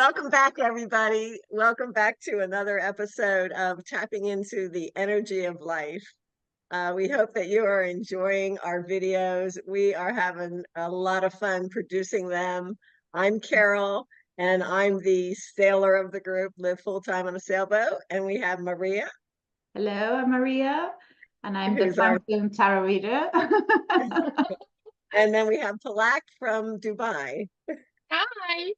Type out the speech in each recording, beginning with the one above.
Welcome back, everybody. Welcome back to another episode of Tapping into the Energy of Life. We hope that you are enjoying our videos. We are having a lot of fun producing them. I'm Carol, and I'm the sailor of the group, live full-time on a sailboat. And we have Maria. Hello, I'm Maria, and I'm the who's our phantom tarot reader. And then we have Palak from Dubai. Hi.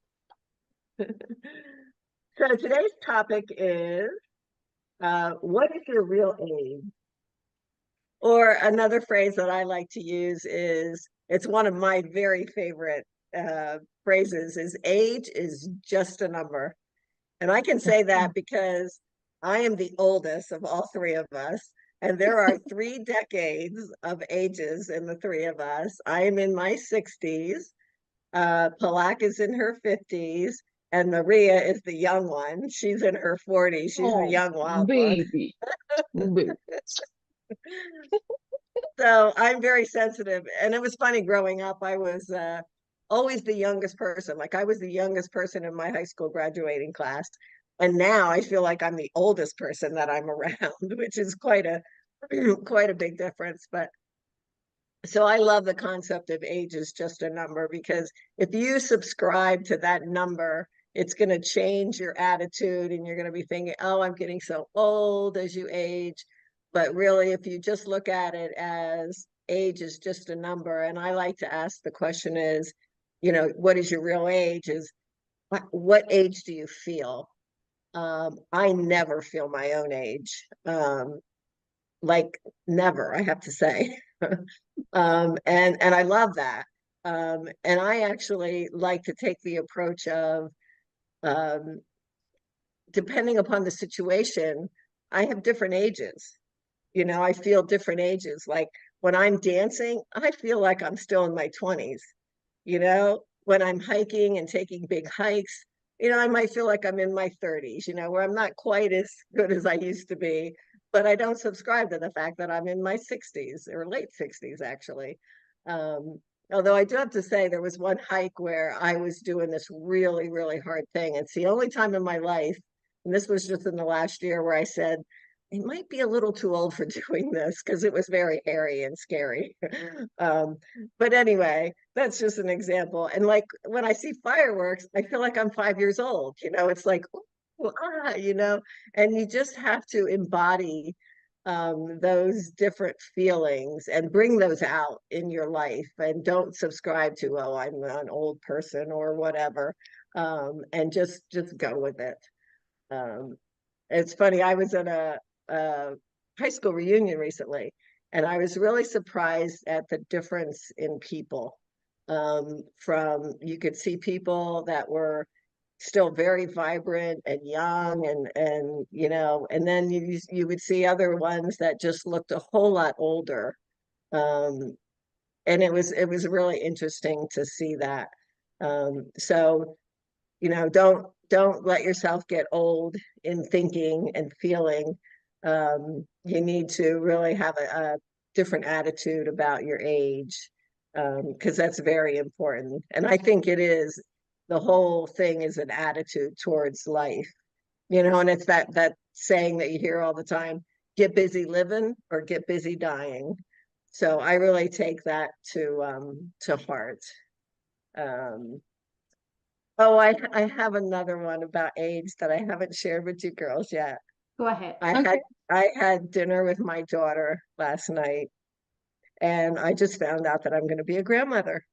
So today's topic is, what is your real age? Or another phrase that I like to use is, it's one of my very favorite phrases, is age is just a number. And I can say that because I am the oldest of all three of us. And there are 3 decades of ages in the three of us. I am in my 60s. Palak is in her 50s. And Maria is the young one. She's in her 40s. She's the young wild baby. one. So I'm very sensitive. And it was funny growing up. I was always the youngest person. Like I was the youngest person in my high school graduating class. And now I feel like I'm the oldest person that I'm around, which is quite a big difference. But so I love the concept of age is just a number, because if you subscribe to that number, it's going to change your attitude, and you're going to be thinking, oh, I'm getting so old as you age. But really, if you just look at it as age is just a number, and I like to ask the question is, what is your real age? Is what age do you feel? I never feel my own age. Like never, I have to say. And I love that. And I actually like to take the approach of, depending upon the situation, I have different ages. I feel different ages. Like when I'm dancing, I feel like I'm still in my 20s. When I'm hiking and taking big hikes, I might feel like I'm in my 30s, where I'm not quite as good as I used to be, but I don't subscribe to the fact that I'm in my 60s or late 60s, actually. Although I do have to say, there was one hike where I was doing this really, really hard thing. It's the only time in my life, and this was just in the last year, where I said, I might be a little too old for doing this, because it was very hairy and scary. But anyway, that's just an example. And like when I see fireworks, I feel like I'm 5 years old. It's like, and you just have to embody those different feelings and bring those out in your life, and don't subscribe to, oh, I'm an old person or whatever, and just go with it. It's funny, I was at a high school reunion recently, and I was really surprised at the difference in people. You could see people that were still very vibrant and young, and then you would see other ones that just looked a whole lot older. And it was really interesting to see that. So don't let yourself get old in thinking and feeling. You need to really have a different attitude about your age, because that's very important. And I think it is, the whole thing is an attitude towards life, and it's that saying that you hear all the time, get busy living or get busy dying. So I really take that to heart. Oh, I have another one about age that I haven't shared with you girls yet. Go ahead. I had dinner with my daughter last night, and I just found out that I'm going to be a grandmother.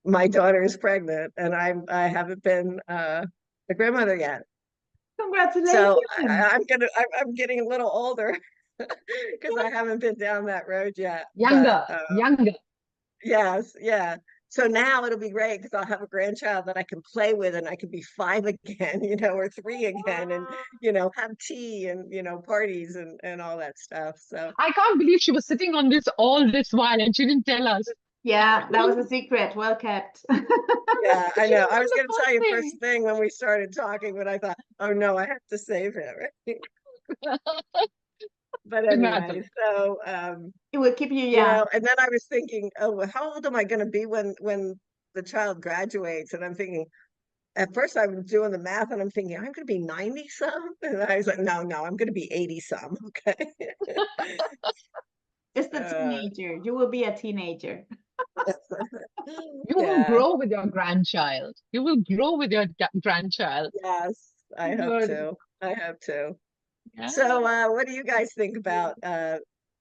My daughter is pregnant, and I haven't been a grandmother yet. Congratulations. So I'm getting a little older, because I haven't been down that road yet. Younger. Yes, yeah. So now it'll be great, because I'll have a grandchild that I can play with, and I can be 5 again, or 3 again, and have tea and parties and all that stuff. So I can't believe she was sitting on this all this while and she didn't tell us. Yeah, that was a secret. Well kept. yeah, I know. I was going to tell you first thing when we started talking, but I thought, oh no, I have to save it. Right? But anyway, so it will keep you young. and then I was thinking, oh, well, how old am I going to be when the child graduates? And I'm thinking, at first I was doing the math and I'm thinking, I'm going to be 90 some. And I was like, no, I'm going to be 80 some. Okay. Just a Uh, teenager. You will be a teenager. You will yeah. grow with your grandchild. You will grow with your grandchild. Yes, I hope Good. to. I hope to. Yeah. So, what do you guys think about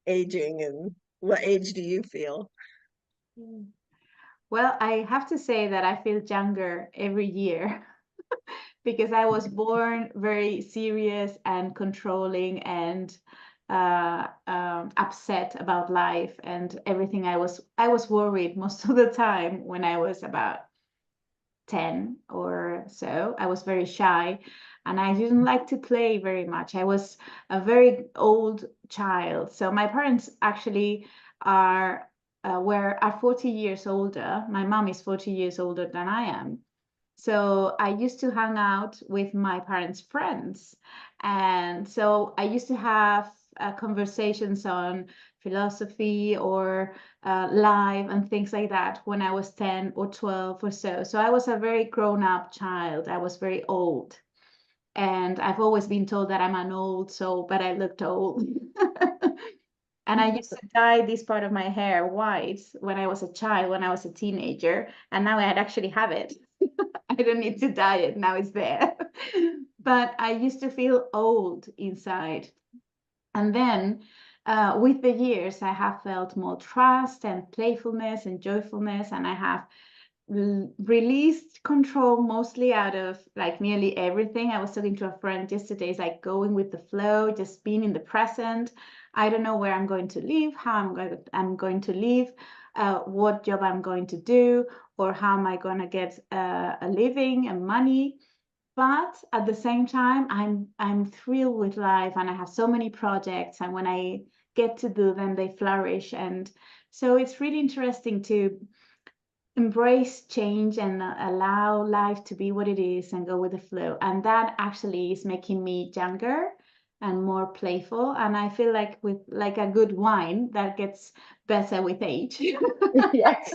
aging and what age do you feel? Well, I have to say that I feel younger every year because I was born very serious and controlling and upset about life and everything. I was worried most of the time when I was about 10 or so. I was very shy and I didn't like to play very much. I was a very old child. So my parents actually are are 40 years older. My mom is 40 years older than I am. So I used to hang out with my parents' friends. And so I used to have conversations on philosophy or live and things like that when I was 10 or 12 or so. So I was a very grown up child. I was very old. And I've always been told that I'm an old soul, but I looked old. And I used to dye this part of my hair white when I was a child, when I was a teenager. And now I actually have it. I don't need to dye it. Now it's there. But I used to feel old inside. And then with the years, I have felt more trust and playfulness and joyfulness. And I have released control mostly out of like nearly everything. I was talking to a friend yesterday, it's like going with the flow, just being in the present. I don't know where I'm going to live, how I'm going to live, what job I'm going to do, or how am I going to get a living and money. But at the same time, I'm thrilled with life and I have so many projects, and when I get to do them, they flourish. And so it's really interesting to embrace change and allow life to be what it is and go with the flow. And that actually is making me younger and more playful. And I feel like with like a good wine that gets better with age. Yes.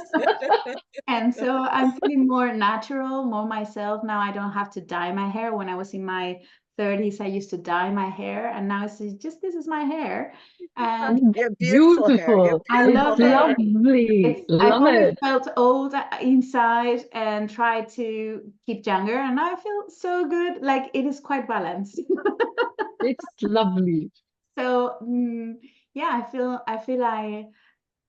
And so I'm feeling more natural, more myself. Now I don't have to dye my hair. When I was in my 30s, I used to dye my hair, and now it's just this is my hair. And You have beautiful hair. You have Beautiful. I beautiful It's love hair. it. lovely. I've Love always it. felt old inside and tried to keep younger, and now I feel so good. Like it is quite balanced. It's lovely. So yeah, I feel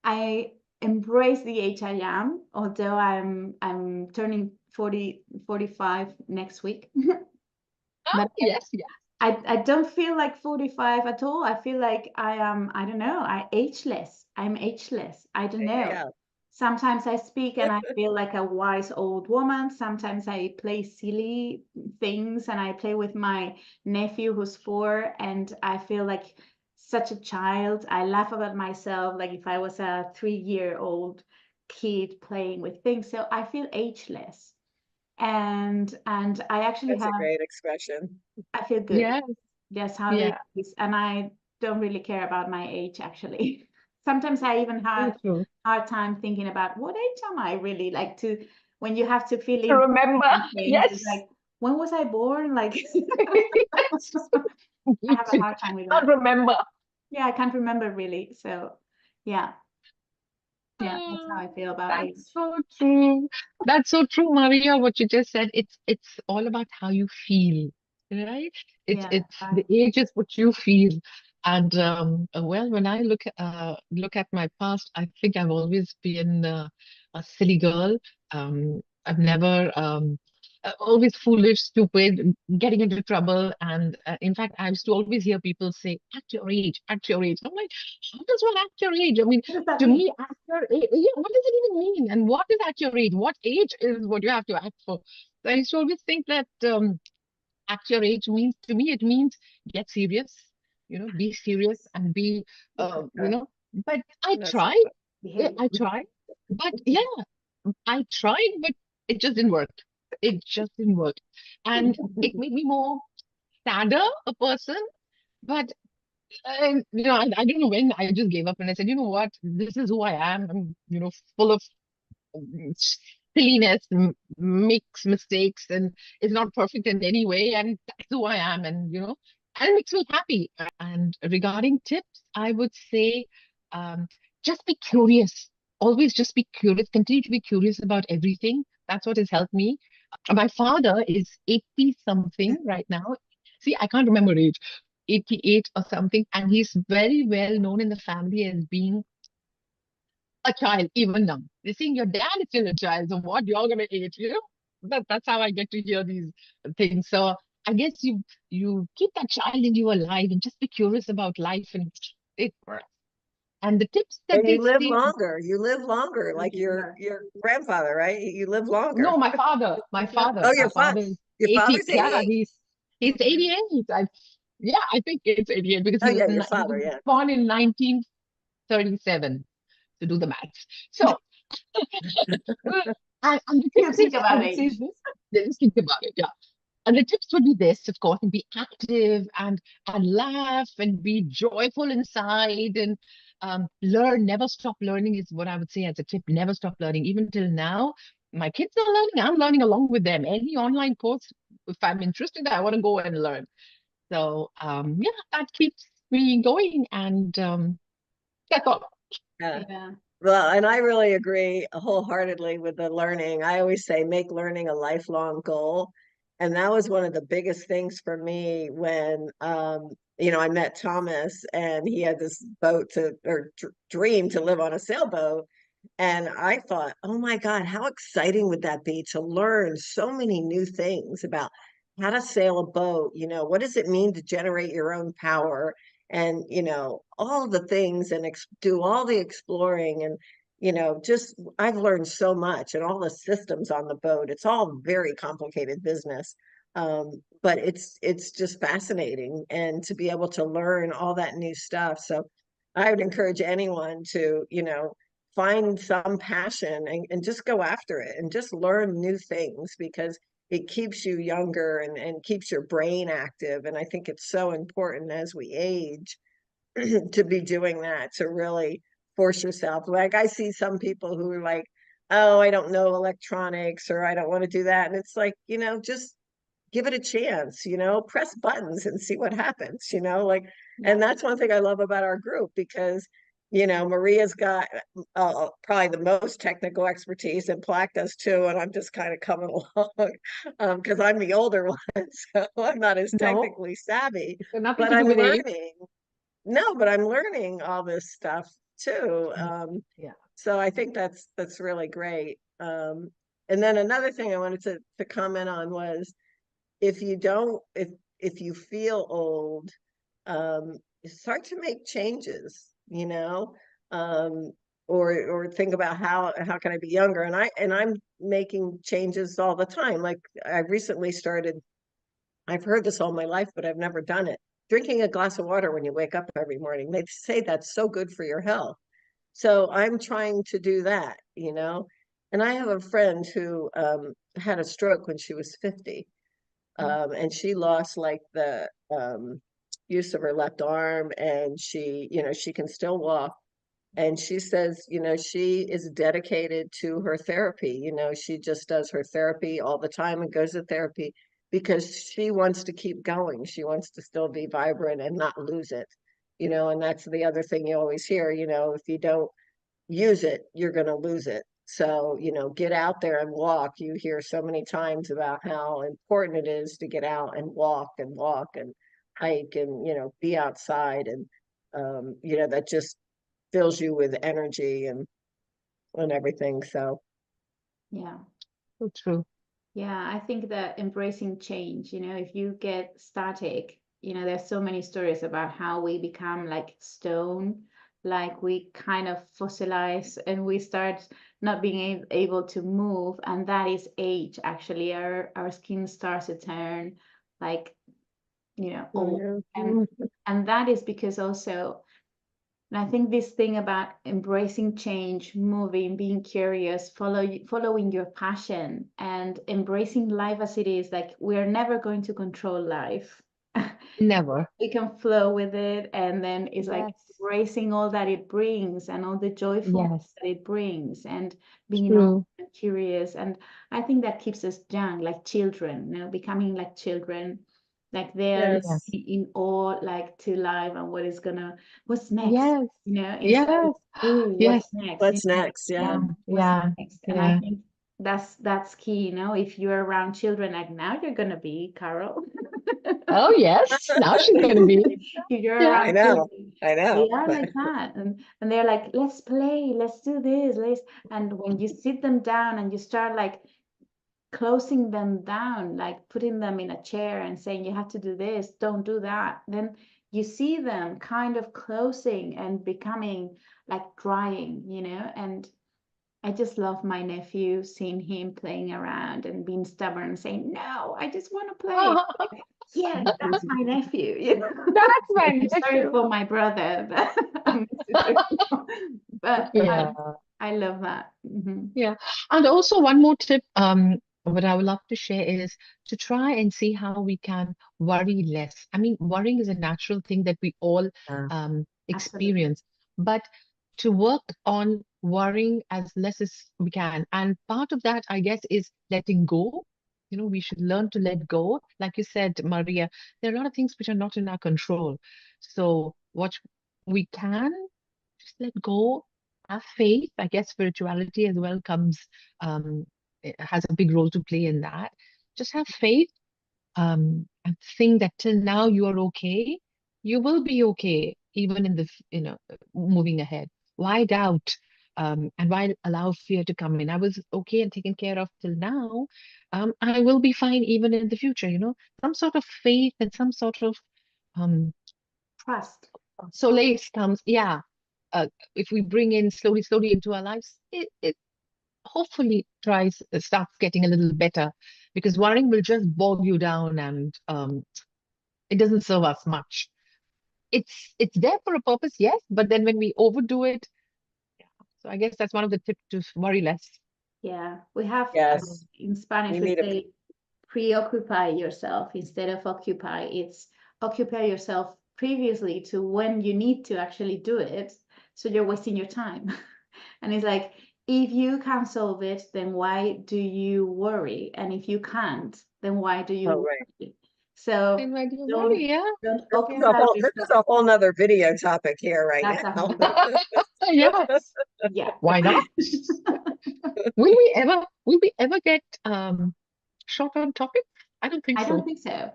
I embrace the age I am, although I'm turning 45 next week. Oh, But yes, yes. I don't feel like 45 at all. I feel like I am, I don't know, ageless. I'm ageless. I don't There you know. go. Sometimes I speak and I feel like a wise old woman. Sometimes I play silly things and I play with my nephew who's 4 and I feel like such a child. I laugh about myself like if I was a 3-year-old kid playing with things. So I feel ageless. And I actually That's a have great expression. I feel good. Yes, That's how yes. it is. And I don't really care about my age, actually. Sometimes I even So had true. hard time thinking about what age am I really like to when you have to fill To in remember. things. It's Yes. like, when was I born? Like Yes. I Me have a too. hard time with Can't that. remember. Yeah, I can't remember really. So yeah, yeah, that's how Ah, I feel about age. that's so true. That's so true, Maria, what you just said. It's all about how you feel, right? Yeah, It's right. the age is what you feel. And well, when I look at my past, I think I've always been a silly girl. I've never always foolish, stupid, getting into trouble. And in fact, I used to always hear people say, "At your age, at your age." I'm like, how does one act your age? I mean, What does that to mean? me, at your age, yeah, what does it even mean? And what is at your age? What age is what you have to act for? So I used to always think that at your age means, to me, it means get serious, be serious and be, Uh, but I That's tried, Behavior. I tried, but yeah, I tried, but it just didn't work. It just didn't work. And it made me more sadder a person. But I don't know when I just gave up and I said, you know what, this is who I am. I'm, full of silliness, makes mistakes, and is not perfect in any way. And that's who I am. And, and it makes me happy. And regarding tips, I would say just be curious. Always just be curious. Continue to be curious about everything. That's what has helped me. My father is 80 something right now. See, I can't remember age, 88 or something. And he's very well known in the family as being a child even now. They're saying your dad is still a child, so what you're gonna age, That's how I get to hear these things. So I guess you keep that child in you alive and just be curious about life and it works. And the tips that And they you live say, longer. You live longer, like your grandfather, right? You live longer. no, my father, my father, Oh, my father is your 80. father's Yeah, 88. he's 88. Yeah, I think it's 88 because Oh he was yeah, your he was father, yeah. born in 1937 to do the maths. So and the You tips think I about would say is age. this. Just think about it, yeah. And the tips would be this, of course, and be active and laugh and be joyful inside and learn. Never stop learning is what I would say as a tip. Never stop learning. Even till now, my kids are learning. I'm learning along with them. Any online course, if I'm interested, I want to go and learn. So yeah, that keeps me going, and that's all. Yeah. Yeah. Well, and I really agree wholeheartedly with the learning. I always say make learning a lifelong goal. And that was one of the biggest things for me when I met Thomas and he had this boat or dream to live on a sailboat. And I thought, oh my God, how exciting would that be to learn so many new things about how to sail a boat? What does it mean to generate your own power? And, all the things and do all the exploring. And, just I've learned so much and all the systems on the boat. It's all very complicated business. But it's just fascinating and to be able to learn all that new stuff. So I would encourage anyone to, find some passion and just go after it and just learn new things because it keeps you younger and keeps your brain active. And I think it's so important as we age to be doing that, to really force yourself. Like I see some people who are like, oh, I don't know electronics or I don't want to do that. And it's like, just give it a chance, press buttons and see what happens, like, Yeah. and that's one thing I love about our group because, Maria's got probably the most technical expertise and Palak does too. And I'm just kind of coming along because I'm the older one, so I'm not as No, technically savvy, it's got nothing but to do I'm with age. learning. No, but I'm learning all this stuff too. Yeah. So I think that's really great. And then another thing I wanted to comment on was if you don't if you feel old, start to make changes, um, or think about how can I be younger? And I'm making changes all the time. Like I recently started, I've heard this all my life, but I've never done it. Drinking a glass of water when you wake up every morning. They say that's so good for your health. So I'm trying to do that, And I have a friend who had a stroke when she was 50, and she lost like the use of her left arm, and she can still walk. And she says, she is dedicated to her therapy. She just does her therapy all the time and goes to therapy because she wants to keep going. She wants to still be vibrant and not lose it, and that's the other thing you always hear, if you don't use it, you're going to lose it. So, get out there and walk. You hear so many times about how important it is to get out and walk and hike and, be outside. And, that just fills you with energy and everything. So, Yeah. So true. Yeah, I think that embracing change, if you get static, there's so many stories about how we become like stone, like we kind of fossilize and we start not being able to move, and that is age. Actually, our skin starts to turn like, old. yeah. And that is because also, and I think this thing about embracing change, moving, being curious, following your passion, and embracing life as it is, like we're never going to control life. Never. We can flow with it, and then it's like Yes. embracing all that it brings and all the joyfulness Yes. that it brings, and being open True. curious. And I think that keeps us young, like children, you know, becoming like children, like they're Yes. Yes. in awe, like to life and what's next, Yes. you know, instead Yes. of, ooh, Yes. what's next, What's next? Yeah. what's Yeah. next? And I Yeah. think that's key, you know, if you're around children, like now you're gonna be Carol. Oh, yes. Now she's going to be. If you're Yeah. I around know. children, I they know. are But like that, and they're like, let's play, let's do this, and when you sit them down and you start like closing them down, like putting them in a chair and saying, you have to do this, don't do that, then you see them kind of closing and becoming like drying, you know. And I just love my nephew, seeing him playing around and being stubborn, saying, no, I just want to play. Yes, that's my nephew, you know. That's my I'm sorry issue. for my brother, but I'm but Yeah. I love that. Yeah. And also one more tip, what I would love to share is to try and see how we can worry less. I mean, worrying is a natural thing that we all yeah. Absolutely. experience, but to work on worrying as less as we can. And part of that, I guess, is letting go. You know, we should learn to let go. Like you said, Maria, there are a lot of things which are not in our control. So what we can just let go, have faith. I guess spirituality as well comes, it has a big role to play in that. Just have faith, and think that till now you are okay. You will be okay, even in the, moving ahead. Why doubt? And why allow fear to come in? I was okay and taken care of till now. I will be fine even in the future, some sort of faith and some sort of um Trust. solace comes. Yeah. If we bring in slowly into our lives, it hopefully starts getting a little better, because worrying will just bog you down, and it doesn't serve us much. It's there for a purpose, yes, but then when we overdo it, yeah. So I guess that's one of the tips, to worry less. Yeah, we have Yes. in Spanish We we need a say preoccupy yourself instead of occupy. It's occupy yourself previously to when you need to actually do it, so you're wasting your time. And it's like, if you can't solve it, then why do you worry? And if you can't, then why do you oh right. worry? So Then why do you don't worry? Yeah. don't Yeah. occupy This yourself. is a whole nother video topic here right That's a now. whole nother. Yes. Yeah. Why not? Will we ever get short on topic? I don't think I don't so. think so.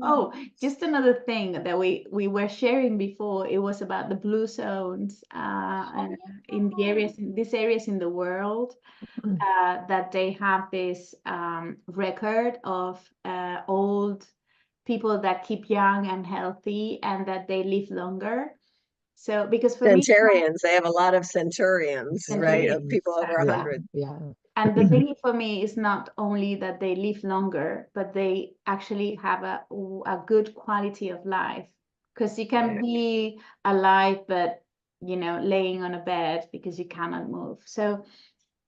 Oh, just another thing that we were sharing before, it was about the blue zones in these areas in the world, Mm. that they have this record of old people that keep young and healthy and that they live longer. So, because for me, Centurions, they have a lot of centurions, right? Of centurions, people over exactly. 100. Yeah. And the thing for me is not only that they live longer, but they actually have a good quality of life. Because you can Right. be alive, but laying on a bed because you cannot move. So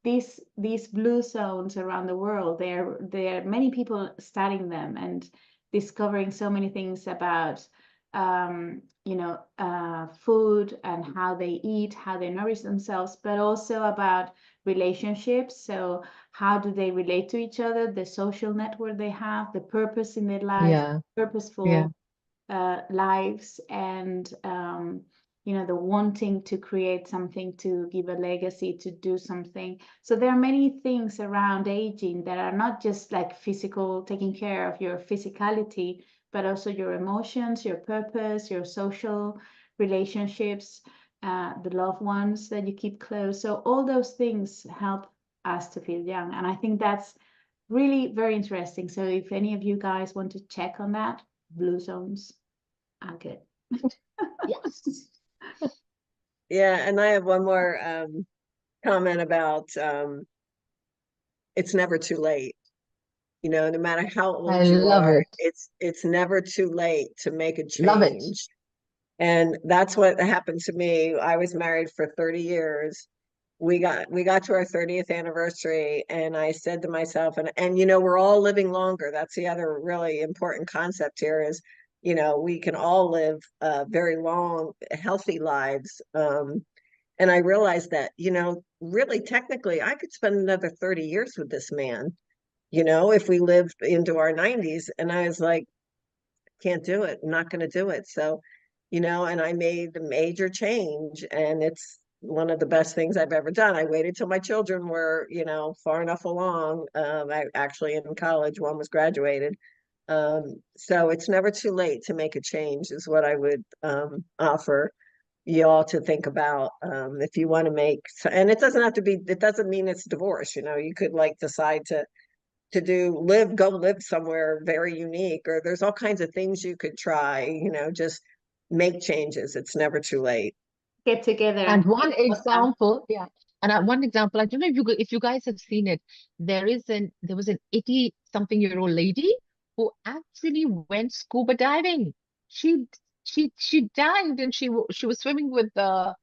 these blue zones around the world, there are many people studying them and discovering so many things about food and how they eat, how they nourish themselves, but also about relationships. So how do they relate to each other, the social network they have, the purpose in their life, Yeah. Yeah. purposeful lives, and the wanting to create something, to give a legacy, to do something. So there are many things around aging that are not just like physical, taking care of your physicality, but also your emotions, your purpose, your social relationships, the loved ones that you keep close. So all those things help us to feel young. And I think that's really very interesting. So if any of you guys want to check on that, blue zones are good. Yes. Yeah, and I have one more comment about it's never too late. No matter how I old you love are, it. it's never too late to make a Love it. change. And that's what happened to me. I was married for 30 years. We got to our 30th anniversary, and I said to myself, and we're all living longer. That's the other really important concept here is, we can all live very long, healthy lives. And I realized that, really technically I could spend another 30 years with this man, if we lived into our 90s. And I was like, can't do it. I'm not going to do it. So, and I made a major change, and it's one of the best things I've ever done. I waited till my children were, far enough along. I actually in college, one was graduated. So it's never too late to make a change, is what I would offer you all to think about. If you want to make, and it doesn't have to be, it doesn't mean it's divorce. You could like decide to go live somewhere very unique, or there's all kinds of things you could try, just make changes. It's never too late. Get together And and one awesome. example, yeah. And one example, I don't know if you guys have seen it. There was an 80-something-year-old lady who actually went scuba diving. She she dived, and she was swimming with the,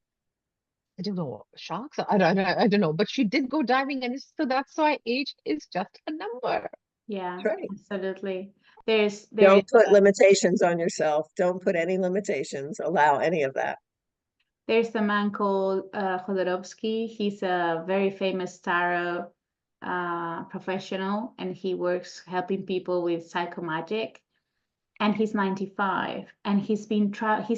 I don't know, sharks. I don't know, but she did go diving, and so that's why age is just a number. Yeah, That's right. absolutely. There is Don't put limitations on yourself. Don't put any limitations. Allow any of that. there's a man called Jodorowsky. He's a very famous tarot professional, and he works helping people with psychomagic. And he's 95, and he's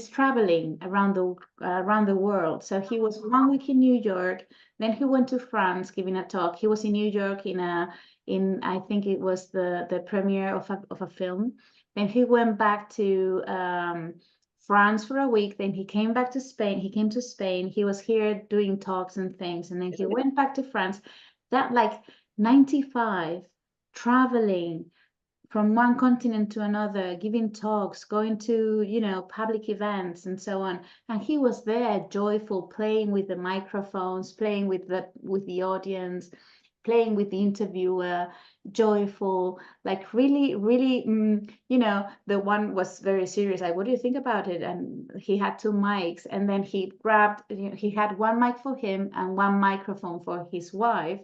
traveling around the world. So he was 1 week in New York, then he went to France giving a talk. He was in New York in I think it was the premiere of a film. Then he went back to France for a week. Then he came back to Spain. He came to Spain. He was here doing talks and things, and then he went back to France. That, like, 95, traveling from one continent to another, giving talks, going to, public events and so on. And he was there, joyful, playing with the microphones, playing with the audience, playing with the interviewer, joyful, like really, really, the one was very serious. Like, what do you think about it? And he had two mics, and then he grabbed, he had one mic for him and one microphone for his wife.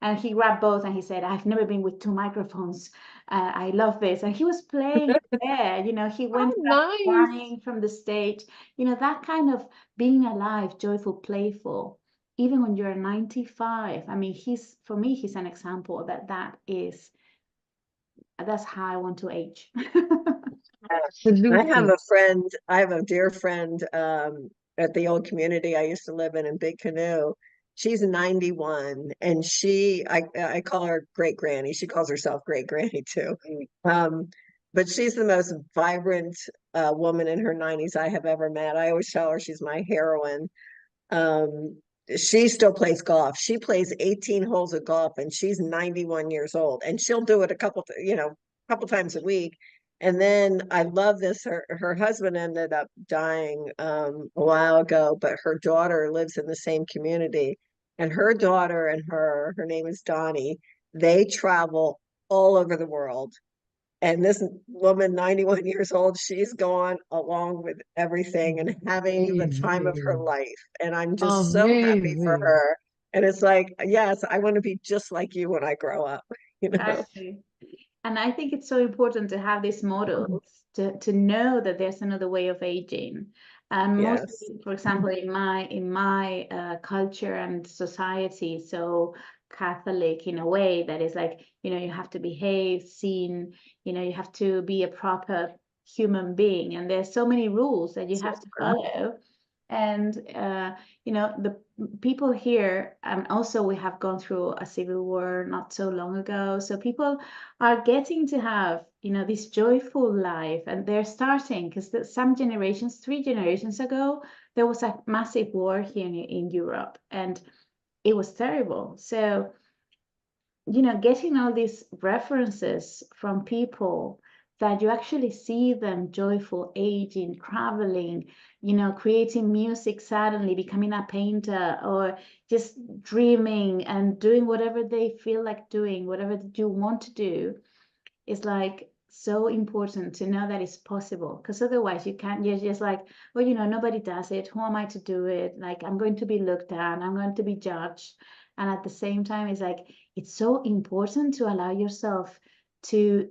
And he grabbed both, and he said, I've never been with two microphones. I love this. And he was playing there, he went Oh, back nice. crying from the stage, that kind of being alive, joyful, playful, even when you're 95. I mean, for me, he's an example that's how I want to age. Absolutely. I have a dear friend at the old community I used to live in Big Canoe. She's 91, and I call her Great Granny. She calls herself Great Granny too. But she's the most vibrant woman in her 90s I have ever met. I always tell her she's my heroine. Um, she still plays golf. She plays 18 holes of golf, and she's 91 years old, and she'll do it couple times a week. And then I love this. Her husband ended up dying a while ago, but her daughter lives in the same community. And her daughter and her name is Donnie, they travel all over the world. And this woman, 91 years old, she's gone along with everything and having the time of her Amazing. life. And I'm just so happy for Amazing. her. And it's like, yes, I want to be just like you when I grow up, you know? Exactly. And I think it's so important to have these models to know that there's another way of aging. And mostly, Yes. for example, in my culture and society, so Catholic in a way that is like, you have to behave, seen, you have to be a proper human being, and there's so many rules that you have to follow. And the people here, and also we have gone through a civil war not so long ago, so people are getting to have this joyful life, and they're starting, because some generations, 3 generations ago, there was a massive war here in Europe, and it was terrible. So getting all these references from people that you actually see them joyful, aging, traveling, creating music, suddenly becoming a painter, or just dreaming and doing whatever they feel like doing, whatever you want to do, is like so important to know that it's possible. Because otherwise you're just like, well, nobody does it. Who am I to do it? Like, I'm going to be looked at, I'm going to be judged. And at the same time, it's like, it's so important to allow yourself to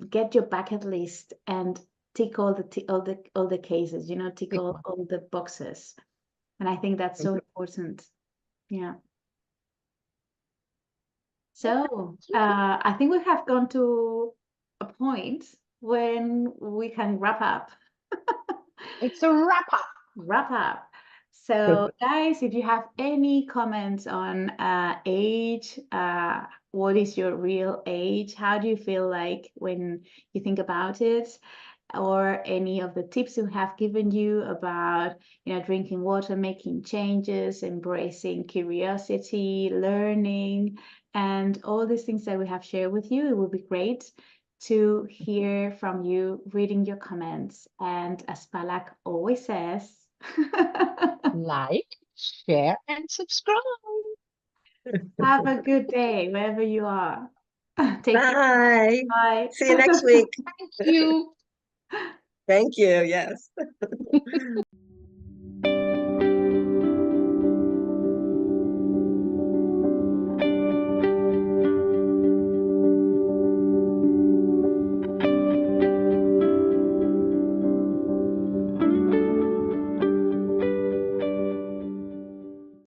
get your bucket list and tick all the cases, tick all the boxes. And I think that's so important. Yeah. So I think we have gone to a point when we can wrap up. It's a wrap up. Wrap up. So guys, if you have any comments on age, what is your real age? How do you feel like when you think about it? Or any of the tips we have given you about, drinking water, making changes, embracing curiosity, learning, and all these things that we have shared with you. It would be great to hear from you, reading your comments. And as Palak always says, Like, share, and subscribe. have a good day wherever you are. Take care. Bye. Bye. See you next week. Thank you. Thank you. Yes.